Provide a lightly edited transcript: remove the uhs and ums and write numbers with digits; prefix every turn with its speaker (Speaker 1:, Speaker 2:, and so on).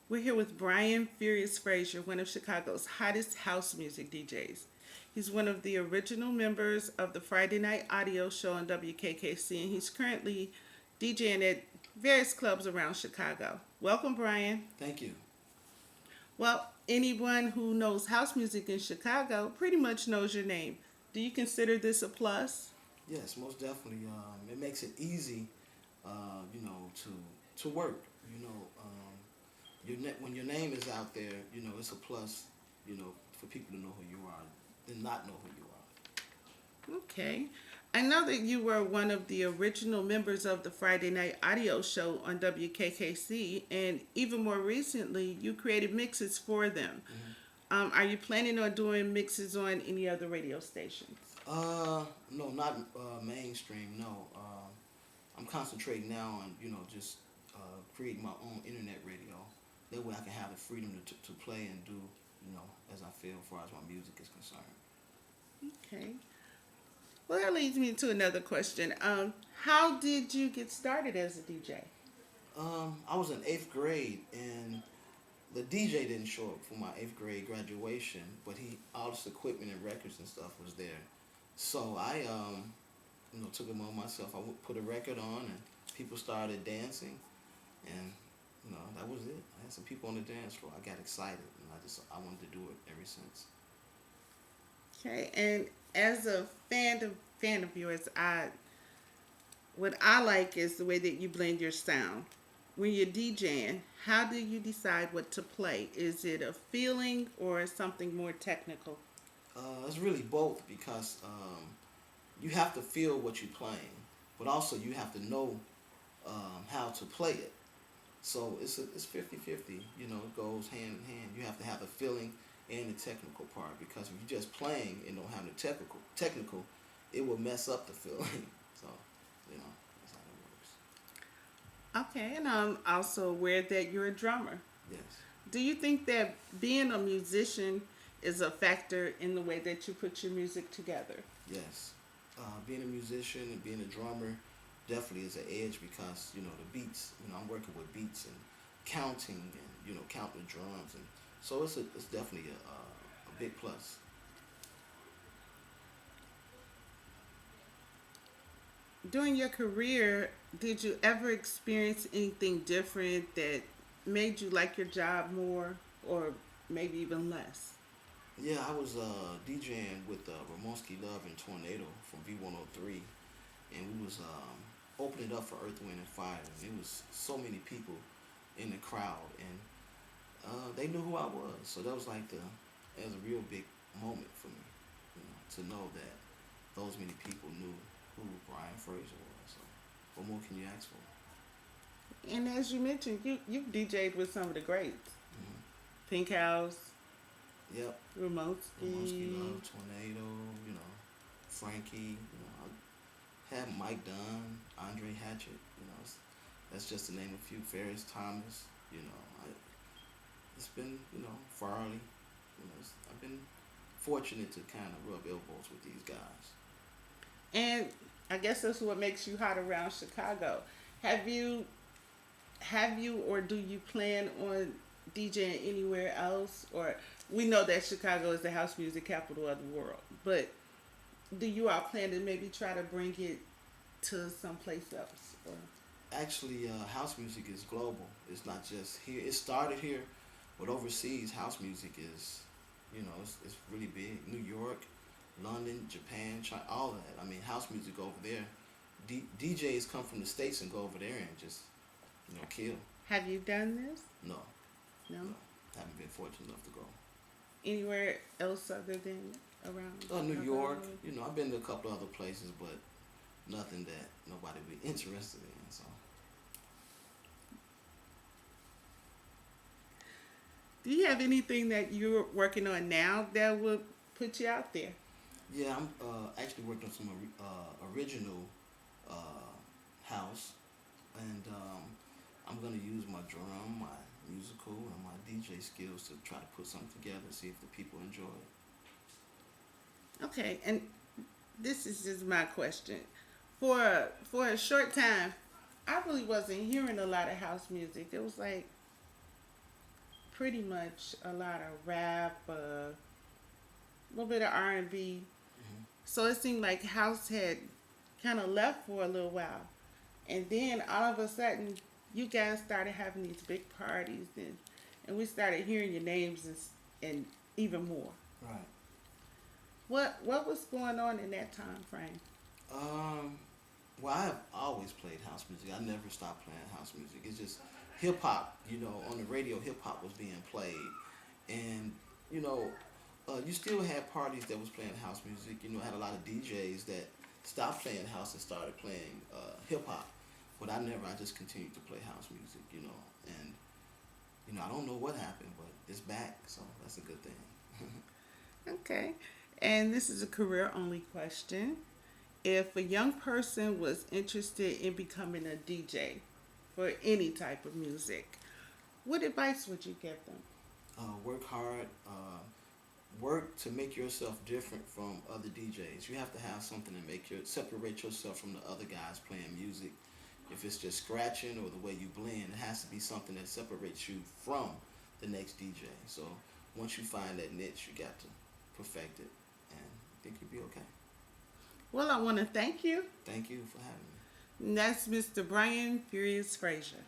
Speaker 1: We're here with Brian Furious Frazier, one of Chicago's hottest house music DJs. He's one of the original members of the Friday Night Audio Show on WKKC, and he's currently DJing at various clubs around Chicago. Welcome, Brian.
Speaker 2: Thank you.
Speaker 1: Well, anyone who knows house music in Chicago pretty much knows your name. Do you consider this a plus?
Speaker 2: Yes, most definitely. It makes it easy, to work. When your name is out there, it's a plus. For people to know who you are, than not know who you
Speaker 1: Okay. I know that you were one of the original members of the Friday Night Audio Show on WKKC, and even more recently, you created mixes for them. Are you planning on doing mixes on any other radio stations?
Speaker 2: No, not mainstream. No, I'm concentrating now on just creating my own internet radio. That way, I can have the freedom to play and do as I feel as far as my music is concerned.
Speaker 1: Okay. Well, that leads me to another question. How did you get started as a DJ?
Speaker 2: I was in eighth grade, and the DJ didn't show up for my eighth grade graduation, but all this equipment and records and stuff was there. So I took it on myself. I put a record on, and people started dancing, and that was it. I had some people on the dance floor. I got excited, and I wanted to do it ever since.
Speaker 1: Okay, and as a fan of yours, what I like is the way that you blend your sound. When you're DJing, how do you decide what to play? Is it a feeling or something more technical?
Speaker 2: It's really both because you have to feel what you're playing, but also you have to know how to play it. So it's 50-50. It goes hand in hand. You have to have the feeling and the technical part, because if you're just playing and don't have the technical, it will mess up the feeling. So that's how it works.
Speaker 1: Okay, and I'm also aware that you're a drummer.
Speaker 2: Yes.
Speaker 1: Do you think that being a musician is a factor in the way that you put your music together?
Speaker 2: Yes. Being a musician and being a drummer definitely is an edge, because the beats. I'm working with beats and counting, and counting the drums, and so it's definitely a big plus.
Speaker 1: During your career, did you ever experience anything different that made you like your job more or maybe even less?
Speaker 2: Yeah, I was DJing with Ramonski Love and Tornado from V103, and we was opening up for Earth, Wind, and Fire. And it was so many people in the crowd, and they knew who I was. So that was it was a real big moment for me, to know that those many people knew who Brian Frazier was. So what more can you ask for?
Speaker 1: And as you mentioned, you've DJed with some of the greats.
Speaker 2: Hmm.
Speaker 1: Pink House,
Speaker 2: Yep. Ramonski
Speaker 1: Ramoski.
Speaker 2: Love, Tornado, Frankie, I had Mike Dunn, Andre Hatchett, that's just to name a few. Ferris Thomas, it's been, Farley, I've been fortunate to kind of rub elbows with these guys.
Speaker 1: And I guess that's what makes you hot around Chicago. Have you or do you plan on DJing anywhere else? Or we know that Chicago is the house music capital of the world, but do you all plan to maybe try to bring it to someplace else? Or
Speaker 2: Actually, house music is global. It's not just here. It started here, but overseas, house music is, it's really big. New York, London, Japan, China, all of that. I mean, house music over there. DJs come from the States and go over there and just, kill.
Speaker 1: have you done this?
Speaker 2: No,
Speaker 1: No.
Speaker 2: no, haven't been fortunate enough to go.
Speaker 1: Anywhere else other than around
Speaker 2: New
Speaker 1: Chicago?
Speaker 2: York, I've been to a couple other places, but nothing that nobody would be interested in. So,
Speaker 1: Do you have anything that you're working on now that would put you out there?
Speaker 2: yeah, I'm actually working on some original uh, house, and I'm gonna use my drum, my musical, and my DJ skills to try to put something together, see if the people enjoy it.
Speaker 1: Okay, and this is just my question. For a short time, I really wasn't hearing a lot of house music. It was like pretty much a lot of rap, a little bit of R&B.
Speaker 2: Hmm.
Speaker 1: So it seemed like house had kind of left for a little while, and then all of a sudden, you guys started having these big parties, and we started hearing your names and even more.
Speaker 2: Right.
Speaker 1: What was going on in that time frame?
Speaker 2: Um, well, I have always played house music. I never stopped playing house music. It's just hip hop. You know, on the radio, hip hop was being played, and you know, you still had parties that was playing house music. You know, had a lot of DJs that stopped playing house and started playing hip hop. But I never. I just continued to play house music. You know, and I don't know what happened, but it's back, so that's a good thing.
Speaker 1: Okay, and this is a career only question. If a young person was interested in becoming a DJ for any type of music, what advice would you give them?
Speaker 2: Work hard. Work to make yourself different from other DJs. You have to have something to separate yourself from the other guys playing music. If it's just scratching or the way you blend, it has to be something that separates you from the next DJ. So once you find that niche, you got to perfect it, and I think you'll be okay.
Speaker 1: Well, I want to thank you.
Speaker 2: Thank you for having me.
Speaker 1: And that's Mr. Brian Furious Frazier.